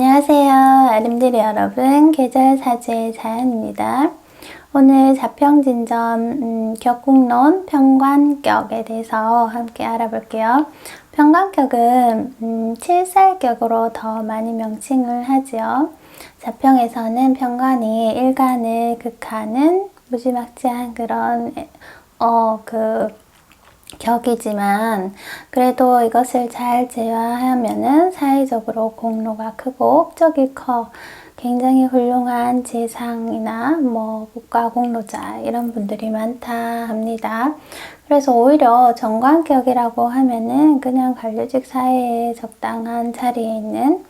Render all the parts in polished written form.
안녕하세요. 아름드리 여러분, 계절사주의 자연입니다. 오늘 자평진전 격국론 평관격에 대해서 함께 알아볼게요. 평관격은 칠살격으로 더 많이 명칭을 하지요. 자평에서는 평관이 일간을 극하는 무지막지한 그런 격이지만 그래도 이것을 잘 제어하면은 사회적으로 공로가 크고 업적이 커 굉장히 훌륭한 재상이나 국가 공로자 이런 분들이 많다 합니다. 그래서 오히려 정관격이라고 하면은 그냥 관료직 사회에 적당한 자리에 있는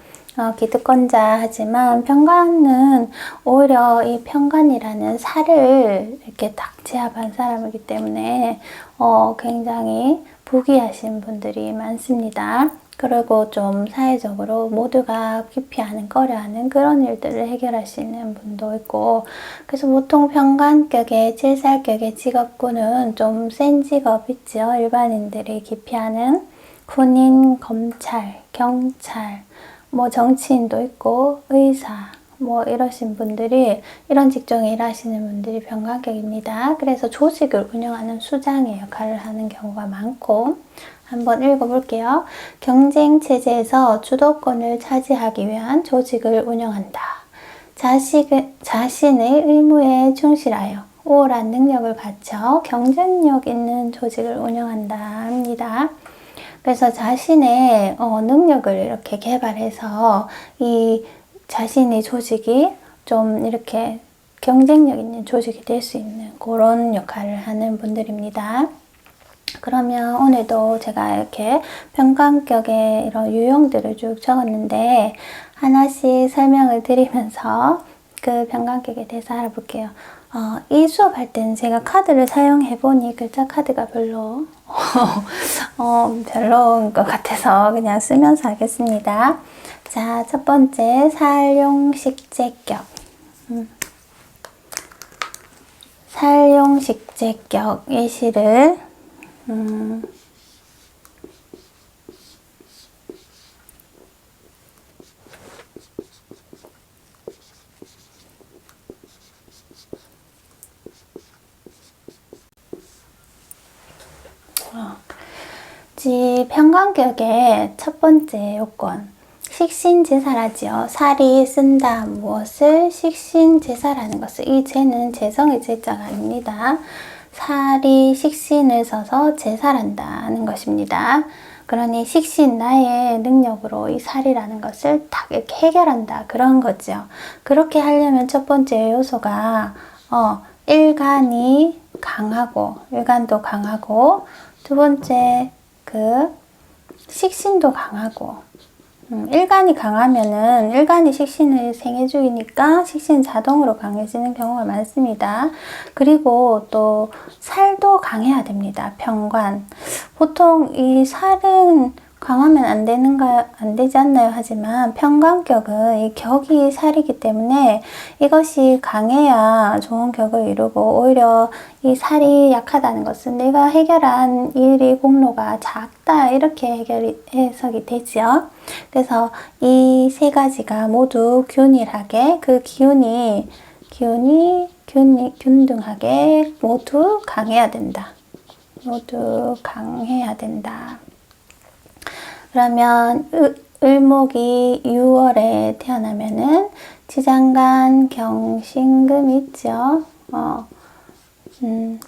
기득권자 하지만 평관은 오히려 이 평관이라는 살을 이렇게 딱 제압한 사람이기 때문에 굉장히 부귀하신 분들이 많습니다. 그리고 좀 사회적으로 모두가 기피하는, 꺼려하는 그런 일들을 해결할 수 있는 분도 있고, 그래서 보통 평관격의 칠살격의 직업군은 좀 센 직업 있죠. 일반인들이 기피하는 군인, 검찰, 경찰, 정치인도 있고 의사 이러신 분들이, 이런 직종에 일하시는 분들이 평관격입니다. 그래서 조직을 운영하는 수장의 역할을 하는 경우가 많고, 한번 읽어볼게요. 경쟁 체제에서 주도권을 차지하기 위한 조직을 운영한다. 자신의 의무에 충실하여 우월한 능력을 갖춰 경쟁력 있는 조직을 운영한다 합니다. 그래서 자신의 능력을 이렇게 개발해서 이 자신의 조직이 좀 이렇게 경쟁력 있는 조직이 될 수 있는 그런 역할을 하는 분들입니다. 그러면 오늘도 제가 이렇게 평관격의 이런 유형들을 쭉 적었는데 하나씩 설명을 드리면서 그 평관격에 대해서 알아볼게요. 이 수업할 때는 제가 카드를 사용해보니 글자 카드가 별로 별로인 것 같아서 그냥 쓰면서 하겠습니다. 자, 첫 번째 살용식재격. 살용식재격 예시를 평관격의 첫 번째 요건, 식신제사라지요. 살이 쓴다 무엇을 식신제사라는 것을, 이 제는 제성의 제자가 아닙니다. 살이 식신을 써서 제사란다는 것입니다. 그러니 식신, 나의 능력으로 이 살이라는 것을 딱 이렇게 해결한다, 그런 거죠. 그렇게 하려면 첫 번째 요소가 일간이 강하고, 일간도 강하고, 두 번째 식신도 강하고, 일간이 강하면은 일간이 식신을 생해주니까 식신 자동으로 강해지는 경우가 많습니다. 그리고 또 살도 강해야 됩니다. 평관. 보통 이 살은 강하면 안 되지 않나요? 하지만 평관격은 이 격이 살이기 때문에 이것이 강해야 좋은 격을 이루고, 오히려 이 살이 약하다는 것은 내가 해결한 일의 공로가 작다, 이렇게 해석이 되죠. 그래서 이 세 가지가 모두 균일하게, 그 기운이 균등하게 모두 강해야 된다. 모두 강해야 된다. 그러면 을목이 6월에 태어나면은 지장간 경신금이 있죠.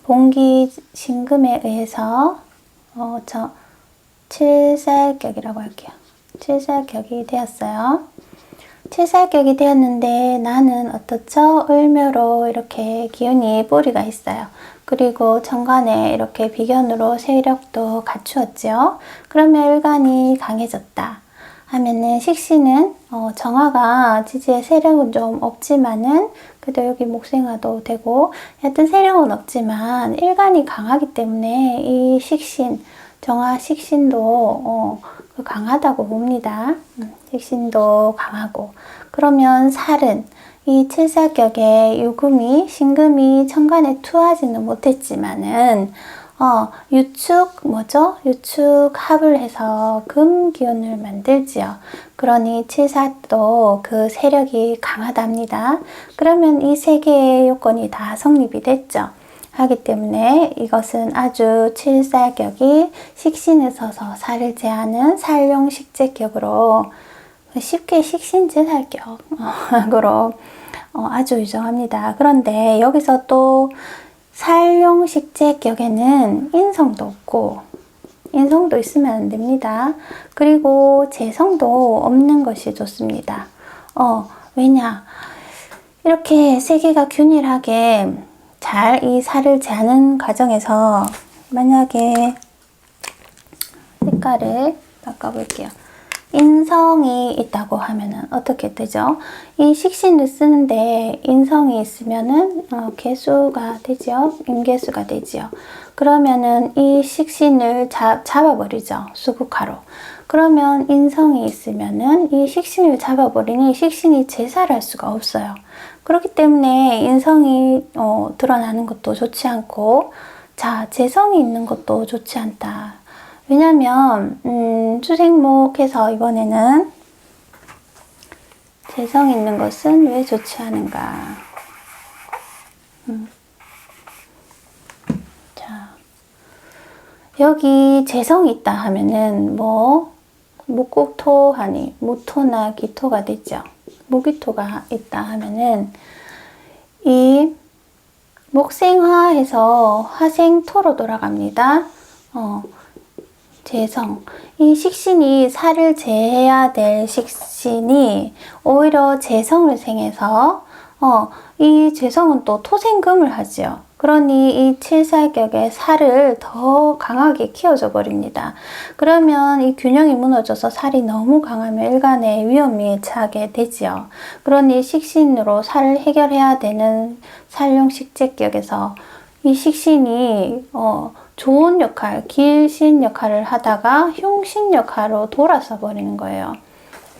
봉기 신금에 의해서 칠살격이라고 할게요. 칠살격이 되었어요. 칠살격이 되었는데 나는 어떻죠? 을묘로 이렇게 기운이 뿌리가 있어요. 그리고 정관에 이렇게 비견으로 세력도 갖추었죠. 그러면 일간이 강해졌다 하면은 식신은 정화가 지지의 세력은 좀 없지만은 그래도 여기 목생화도 되고, 하여튼 세력은 없지만 일간이 강하기 때문에 이 식신, 정화 식신도 강하다고 봅니다. 식신도 강하고, 그러면 살은 이 칠살격의 유금이, 신금이 천간에 투하지는 못했지만은 유축, 뭐죠? 유축 합을 해서 금 기운을 만들지요. 그러니 칠사도 그 세력이 강하답니다. 그러면 이 세 개의 요건이 다 성립이 됐죠. 하기 때문에 이것은 아주 칠살격이 식신에 서서 살을 제하는 살용 식재격으로 쉽게 식신제살격으로 아주 유정합니다. 그런데 여기서 또 살용 식재격에는 인성도 없고 인성도 있으면 안 됩니다. 그리고 재성도 없는 것이 좋습니다. 왜냐? 이렇게 세 개가 균일하게 잘 이 살을 재는 과정에서 만약에 색깔을 바꿔볼게요. 인성이 있다고 하면은 어떻게 되죠? 이 식신을 쓰는데 인성이 있으면은 개수가 되죠. 임계수가 되지요. 그러면은 이 식신을 잡아버리죠. 수국화로. 그러면 인성이 있으면은 이 식신을 잡아버리니 식신이 제살할 수가 없어요. 그렇기 때문에 인성이 드러나는 것도 좋지 않고, 자, 재성이 있는 것도 좋지 않다. 왜냐면 수생목해서 이번에는 재성 있는 것은 왜 좋지 않은가. 자, 여기 재성이 있다 하면은 목국토하니 무토나 기토가 되죠. 무기토가 있다 하면은 이 목생화해서 화생토로 돌아갑니다. 재성. 이 식신이 살을 재해야 될 식신이 오히려 재성을 생해서 이 재성은 또 토생금을 하지요. 그러니 이 칠살격의 살을 더 강하게 키워줘 버립니다. 그러면 이 균형이 무너져서 살이 너무 강하면 일간에 위험에 처하게 되지요. 그러니 식신으로 살을 해결해야 되는 살용 식재격에서 이 식신이 좋은 역할, 길신 역할을 하다가 흉신 역할로 돌아서 버리는 거예요.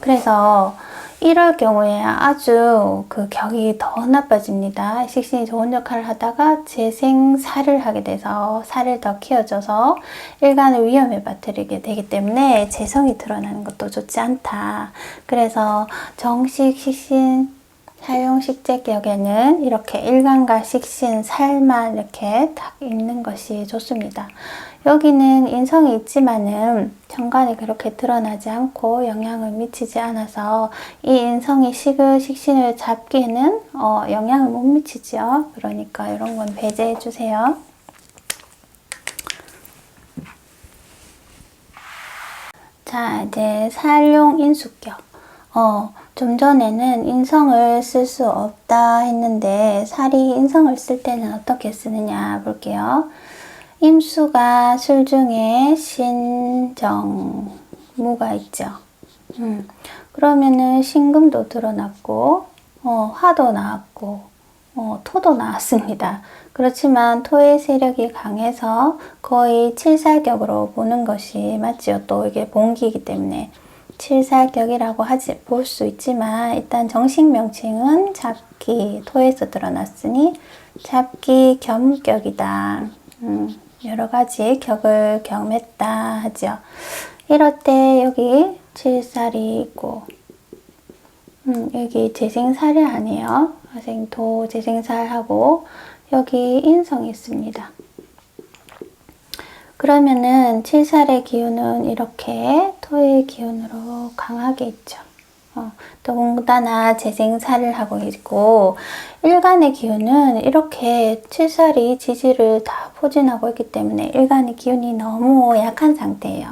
그래서 이럴 경우에 아주 그 격이 더 나빠집니다. 식신이 좋은 역할을 하다가 재생살을 하게 돼서 살을 더 키워줘서 일간을 위험에 빠뜨리게 되기 때문에 재성이 드러나는 것도 좋지 않다. 그래서 정식 식신 사용 식재격에는 이렇게 일간과 식신, 살만 이렇게 딱 있는 것이 좋습니다. 여기는 인성이 있지만은 정관이 그렇게 드러나지 않고 영향을 미치지 않아서 이 인성이 식신을 잡기에는 영향을 못 미치죠. 그러니까 이런 건 배제해 주세요. 자, 이제 살용 인수격. 좀 전에는 인성을 쓸 수 없다 했는데 살이 인성을 쓸 때는 어떻게 쓰느냐 볼게요. 임수가 술 중에 신정무가 있죠. 그러면은 신금도 드러났고 화도 나왔고 토도 나왔습니다. 그렇지만 토의 세력이 강해서 거의 칠살격으로 보는 것이 맞지요. 또 이게 본기이기 때문에 칠살격이라고 볼 수 있지만 일단 정식 명칭은 잡기, 토에서 드러났으니 잡기 겸격이다. 여러 가지 격을 겸했다 하죠. 이럴 때 여기 칠살이 있고 여기 재생살이 아니에요. 화생토 재생살하고 여기 인성이 있습니다. 그러면은 칠살의 기운은 이렇게 토의 기운으로 강하게 있죠. 더군다나 재생살을 하고 있고 일간의 기운은 이렇게 칠살이 지지를 다 포진하고 있기 때문에 일간의 기운이 너무 약한 상태예요.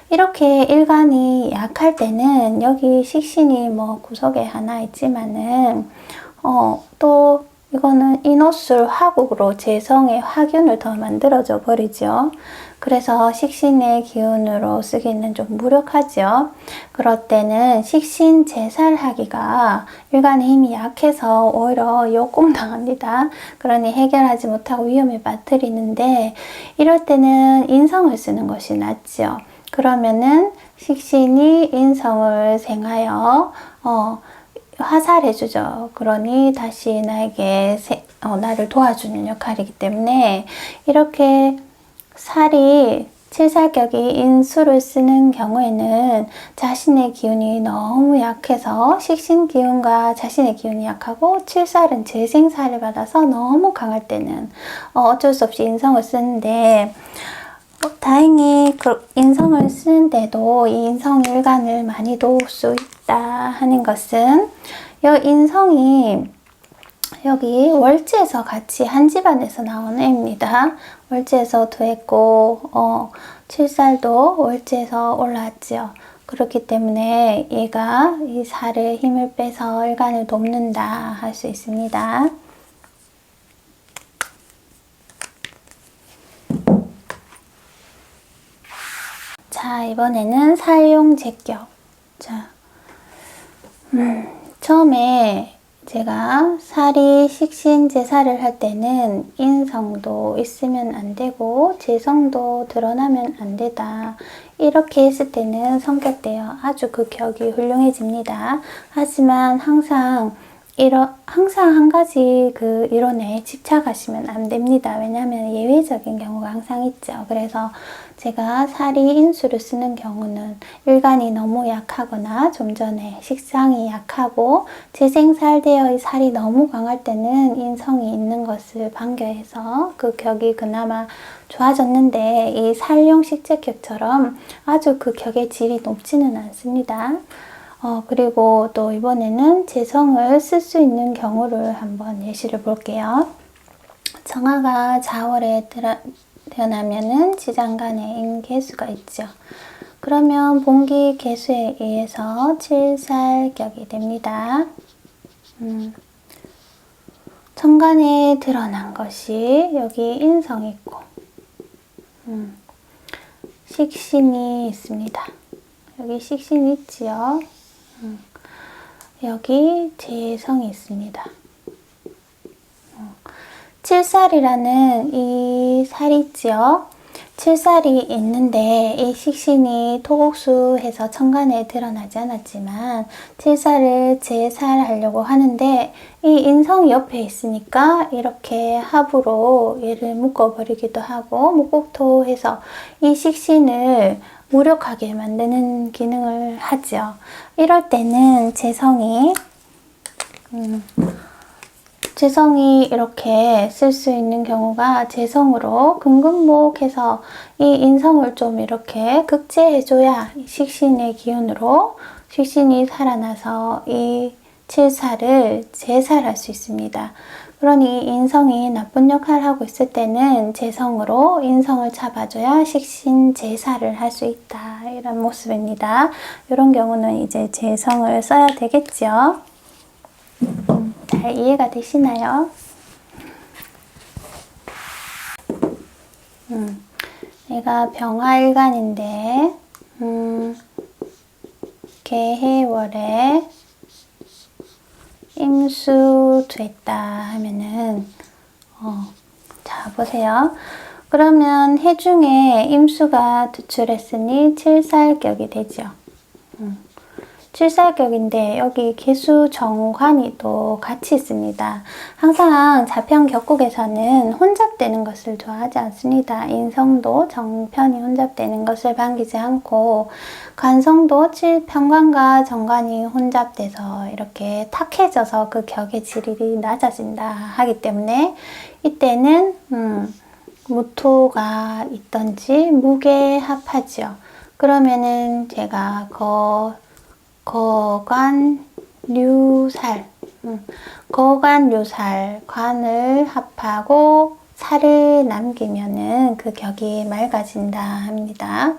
이렇게 일간이 약할 때는 여기 식신이 구석에 하나 있지만은 또 이거는 인호술 화국으로 재성의 화균을 더 만들어져 버리죠. 그래서 식신의 기운으로 쓰기는 좀 무력하죠. 그럴 때는 식신 재살하기가 일간의 힘이 약해서 오히려 역공당합니다. 그러니 해결하지 못하고 위험에 빠뜨리는데 이럴 때는 인성을 쓰는 것이 낫죠. 그러면은 식신이 인성을 생하여 화살해주죠. 그러니 다시 나에게 나를 도와주는 역할이기 때문에 이렇게 살이 칠살격이 인수를 쓰는 경우에는 자신의 기운이 너무 약해서 식신 기운과 자신의 기운이 약하고 칠살은 재생살을 받아서 너무 강할 때는 어쩔 수 없이 인성을 쓰는데 다행히 그 인성을 쓰는데도 이 인성 일간을 많이 도울 수 있다 하는 것은 이 인성이 여기 월지에서 같이 한 집안에서 나온 애입니다. 월지에서도 했고 칠살도 월지에서 올라왔지요. 그렇기 때문에 얘가 이 살을 힘을 빼서 일간을 돕는다 할 수 있습니다. 자, 이번에는 살용제격. 자, 처음에 제가 살이 식신제사를 할 때는 인성도 있으면 안 되고 재성도 드러나면 안 되다. 이렇게 했을 때는 성격대요. 아주 그 격이 훌륭해집니다. 하지만 항상 한 가지 그 이론에 집착하시면 안 됩니다. 왜냐하면 예외적인 경우가 항상 있죠. 그래서 제가 살이 인수를 쓰는 경우는 일간이 너무 약하거나 좀 전에 식상이 약하고 재생살대의 살이 너무 강할 때는 인성이 있는 것을 반겨해서 그 격이 그나마 좋아졌는데 이 살용 식재격처럼 아주 그 격의 질이 높지는 않습니다. 그리고 또 이번에는 재성을 쓸 수 있는 경우를 한번 예시를 볼게요. 정화가 자월에 태어나면은 지장간에 임계수가 있죠. 그러면 본기 계수에 의해서 칠살격이 됩니다. 천간에 드러난 것이 여기 인성이 있고 식신이 있습니다. 여기 식신이 있지요. 여기 재성이 있습니다. 칠살이라는 이 살이 있지요. 칠살이 있는데 이 식신이 토국수해서 천간에 드러나지 않았지만 칠살을 재살하려고 하는데 이 인성이 옆에 있으니까 이렇게 합으로 얘를 묶어버리기도 하고 목국토해서 이 식신을 무력하게 만드는 기능을 하죠. 이럴 때는 재성이 이렇게 쓸 수 있는 경우가 재성으로 금금목해서 이 인성을 좀 이렇게 극제해줘야 식신의 기운으로 식신이 살아나서 이 칠살을 재살할 수 있습니다. 그러니 인성이 나쁜 역할을 하고 있을 때는 재성으로 인성을 잡아줘야 식신 재살을 할 수 있다. 이런 모습입니다. 이런 경우는 이제 재성을 써야 되겠죠. 잘 이해가 되시나요? 얘가 병화일간인데 개해월에 임수됐다 하면은 자 보세요. 그러면 해중에 임수가 투출했으니 칠살격이 되죠. 칠살격인데 여기 개수 정관이 또 같이 있습니다. 항상 자편 격국에서는 혼잡되는 것을 좋아하지 않습니다. 인성도 정편이 혼잡되는 것을 반기지 않고 관성도 칠편관과 정관이 혼잡돼서 이렇게 탁해져서 그 격의 질이 낮아진다 하기 때문에 이때는 무토가 있던지 무게합하죠. 그러면은 제가 거관류살, 거관류살, 관을 합하고 살을 남기면은 그 격이 맑아진다 합니다.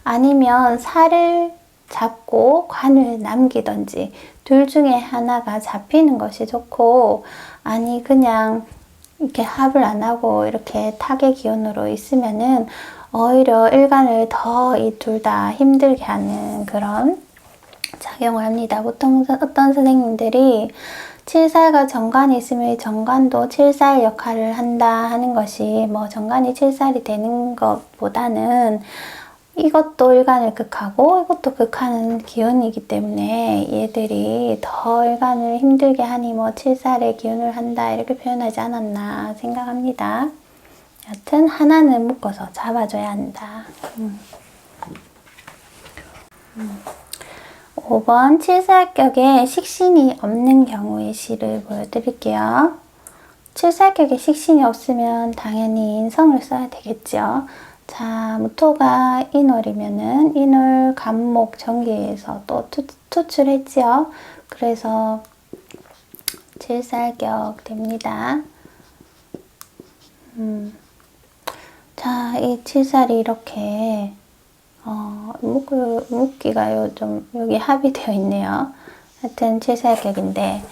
아니면 살을 잡고 관을 남기던지 둘 중에 하나가 잡히는 것이 좋고, 아니 그냥 이렇게 합을 안 하고 이렇게 탁의 기운으로 있으면은 오히려 일간을 더 이 둘 다 힘들게 하는 그런 작용을 합니다. 보통 어떤 선생님들이 칠살과 정관이 있으면 정관도 칠살 역할을 한다 하는 것이 뭐 정관이 칠살이 되는 것보다는 이것도 일간을 극하고 이것도 극하는 기운이기 때문에 얘들이 더 일간을 힘들게 하니 뭐 칠살의 기운을 한다 이렇게 표현하지 않았나 생각합니다. 여튼 하나는 묶어서 잡아줘야 한다. 5번 칠살격에 식신이 없는 경우의 시를 보여드릴게요. 칠살격에 식신이 없으면 당연히 인성을 써야 되겠죠. 자, 무토가 인월이면은 인월, 간목, 정기에서 또 투출했지요. 그래서 칠살격 됩니다. 자, 이 칠살이 이렇게 묶기가 좀 여기 합의되어 있네요. 하여튼 칠살격인데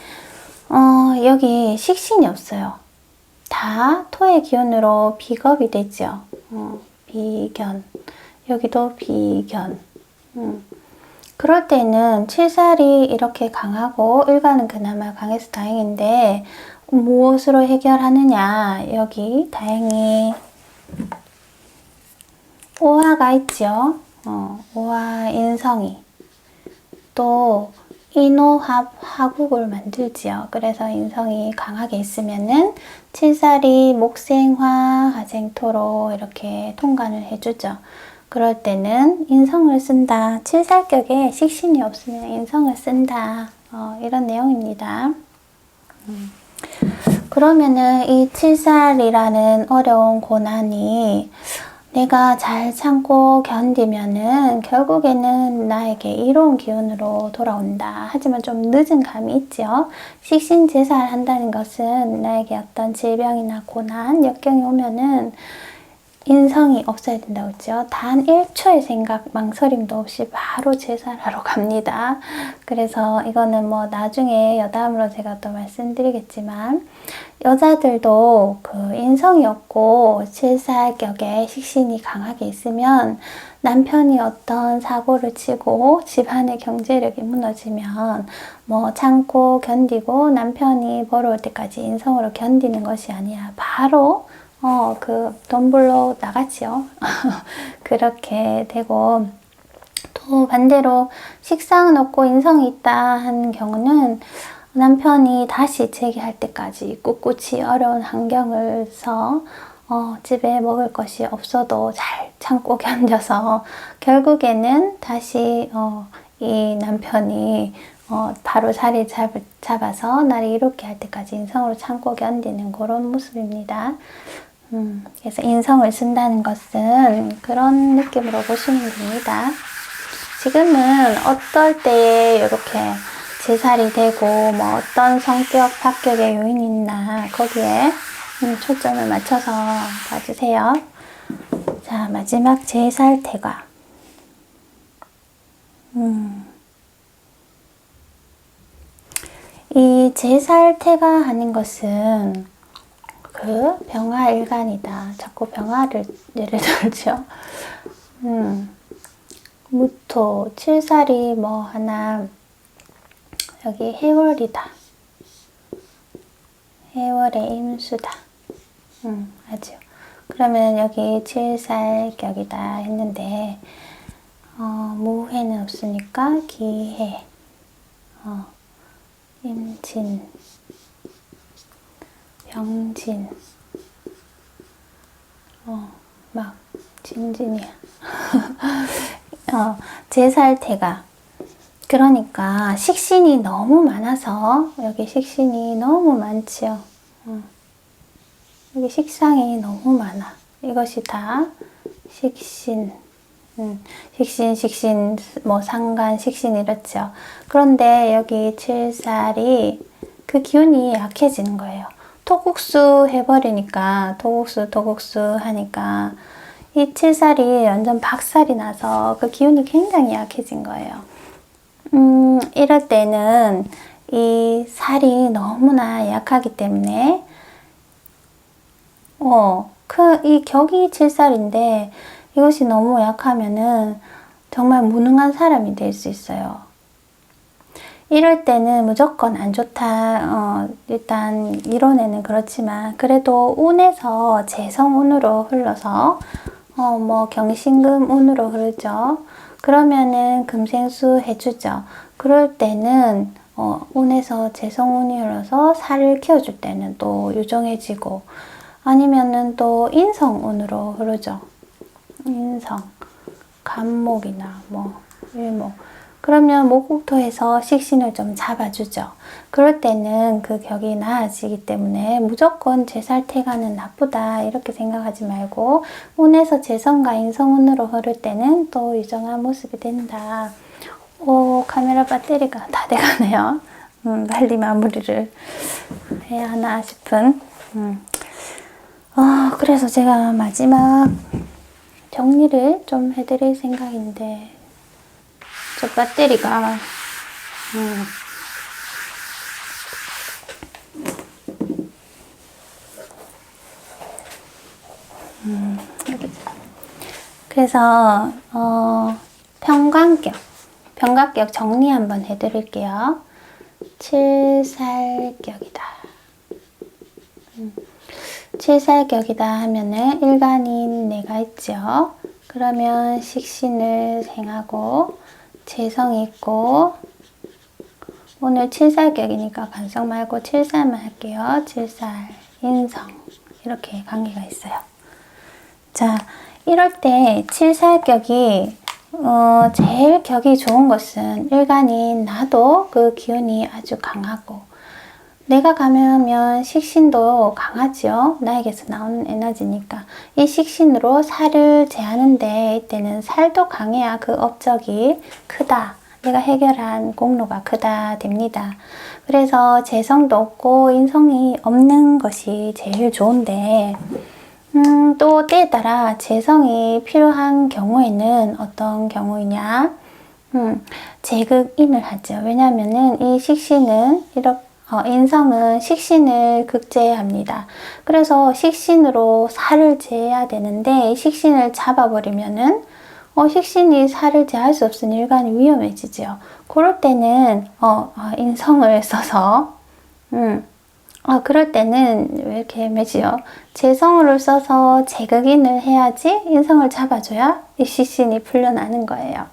여기 식신이 없어요. 다 토의 기운으로 비겁이 되죠. 비견. 여기도 비견. 그럴 때는 칠살이 이렇게 강하고 일간은 그나마 강해서 다행인데 무엇으로 해결하느냐. 여기 다행히 오화가 있죠. 오화 인성이. 또 인오합 화국을 만들지요. 그래서 인성이 강하게 있으면은 칠살이 목생화 화생토로 이렇게 통관을 해주죠. 그럴 때는 인성을 쓴다. 칠살격에 식신이 없으면 인성을 쓴다. 이런 내용입니다. 그러면은 이 칠살이라는 어려운 고난이 내가 잘 참고 견디면은 결국에는 나에게 이로운 기운으로 돌아온다. 하지만 좀 늦은 감이 있죠. 식신제사를 한다는 것은 나에게 어떤 질병이나 고난, 역경이 오면은 인성이 없어야 된다고 했죠. 단 1초의 생각, 망설임도 없이 바로 제사를 하러 갑니다. 그래서 이거는 뭐 나중에 여담으로 제가 또 말씀드리겠지만 여자들도 그 인성이 없고 칠살격에 식신이 강하게 있으면 남편이 어떤 사고를 치고 집안의 경제력이 무너지면 뭐 참고 견디고 남편이 벌어올 때까지 인성으로 견디는 것이 아니라 바로 그 돈 벌러 나갔지요. 그렇게 되고 또 반대로 식상은 없고 인성이 있다 하는 경우는 남편이 다시 재기할 때까지 꿋꿋이 어려운 환경을서 집에 먹을 것이 없어도 잘 참고 견뎌서 결국에는 다시 이 남편이 바로 자리 잡아서 나를 이롭게 할 때까지 인성으로 참고 견디는 그런 모습입니다. 그래서 인성을 쓴다는 것은 그런 느낌으로 보시면 됩니다. 지금은 어떨 때에 이렇게 제살이 되고 뭐 어떤 성격, 박격의 요인이 있나 거기에 초점을 맞춰서 봐주세요. 자, 마지막 제살태가. 이 제살태가 하는 것은 그 병화일간이다. 자꾸 병화를 예를 들죠. 무토, 칠살이 뭐 하나 여기 해월이다. 해월의 임수다. 아주. 그러면 여기 칠살격이다 했는데 무해는 없으니까 기해, 임진, 병진, 막 진진이야. 제살태가. 그러니까 식신이 너무 많아서 여기 식신이 너무 많지요. 여기 식상이 너무 많아. 이것이 다 식신. 식신, 뭐 상간, 식신 이렇죠. 그런데 여기 칠살이 그 기운이 약해지는 거예요. 토국수 해버리니까 토국수 하니까 이 칠살이 완전 박살이 나서 그 기운이 굉장히 약해진 거예요. 이럴 때는 이 살이 너무나 약하기 때문에 이 격이 칠살인데 이것이 너무 약하면은 정말 무능한 사람이 될 수 있어요. 이럴 때는 무조건 안 좋다. 일단 이론에는 그렇지만 그래도 운에서 재성운으로 흘러서 뭐 경신금운으로 흐르죠. 그러면은 금생수 해주죠. 그럴 때는 운에서 재성운이 흘러서 살을 키워줄 때는 또 유정해지고 아니면은 또 인성운으로 흐르죠. 인성, 간목이나 뭐 일목. 그러면 목국토에서 식신을 좀 잡아주죠. 그럴 때는 그 격이 나아지기 때문에 무조건 제살태가는 나쁘다 이렇게 생각하지 말고 운에서 재성과 인성운으로 흐를 때는 또 유정한 모습이 된다. 오, 카메라 배터리가 다 돼가네요. 빨리 마무리를 해야 하나 싶은. 그래서 제가 마지막 정리를 좀 해드릴 생각인데 저 배터리가 그래서 평강격 정리 한번 해드릴게요. 칠살격이다. 칠살격이다 하면은 일간인 내가 있죠. 그러면 식신을 생하고 재성이 있고, 오늘 칠살격이니까 간성 말고 칠살만 할게요. 칠살, 인성 이렇게 관계가 있어요. 자, 이럴 때 칠살격이 제일 격이 좋은 것은 일간인 나도 그 기운이 아주 강하고, 내가 가면 식신도 강하죠. 나에게서 나오는 에너지니까. 이 식신으로 살을 제하는데 이때는 살도 강해야 그 업적이 크다. 내가 해결한 공로가 크다 됩니다. 그래서 재성도 없고 인성이 없는 것이 제일 좋은데, 또 때에 따라 재성이 필요한 경우에는 어떤 경우이냐? 제극인을 하죠. 왜냐하면은 이 식신은 인성은 식신을 극제합니다. 그래서 식신으로 살을 제해야 되는데 이 식신을 잡아버리면은 식신이 살을 제할 수 없으니 일간이 위험해지죠. 그럴 때는 인성을 써서 그럴 때는 왜 이렇게 애매지요? 재성을 써서 제극인을 해야지 인성을 잡아줘야 이 식신이 풀려나는 거예요.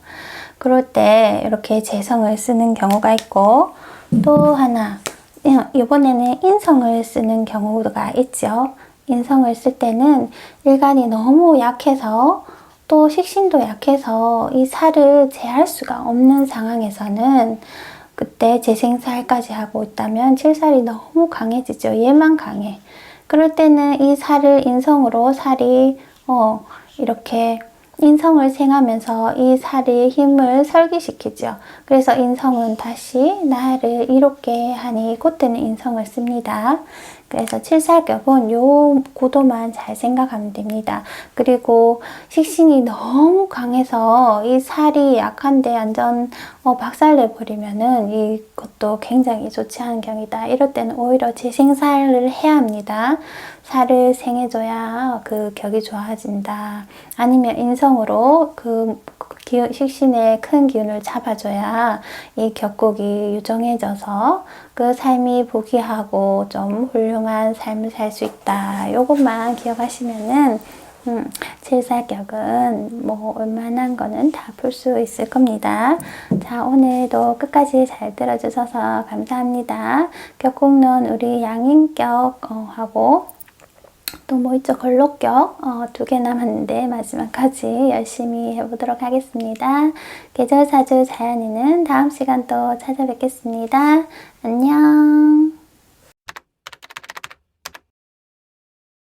그럴 때 이렇게 재성을 쓰는 경우가 있고, 또 하나 이번에는 인성을 쓰는 경우가 있죠. 인성을 쓸 때는 일간이 너무 약해서 또 식신도 약해서 이 살을 제할 수가 없는 상황에서는 그때 재생살까지 하고 있다면 칠살이 너무 강해지죠. 얘만 강해. 그럴 때는 이 살을 인성으로 살이 이렇게 인성을 생하면서 이 살의 힘을 설기시키죠. 그래서 인성은 다시 나를 이롭게 하니 그때는 인성을 씁니다. 그래서 칠살격은 요 고도만 잘 생각하면 됩니다. 그리고 식신이 너무 강해서 이 살이 약한데 완전 박살내버리면은 이것도 굉장히 좋지 않은 경이다. 이럴 때는 오히려 재생살을 해야 합니다. 살을 생해줘야 그 격이 좋아진다. 아니면 인성으로 그 식신의 큰 기운을 잡아줘야 이 격곡이 유정해져서 그 삶이 부귀하고 좀 훌륭한 삶을 살 수 있다. 요것만 기억하시면은 칠살격은 뭐 웬만한 거는 다 풀 수 있을 겁니다. 자, 오늘도 끝까지 잘 들어주셔서 감사합니다. 격국론 우리 양인격 하고 또 뭐 있죠? 걸록격 2개 남았는데 마지막까지 열심히 해보도록 하겠습니다. 계절사주 자연이는 다음 시간 또 찾아뵙겠습니다. 안녕.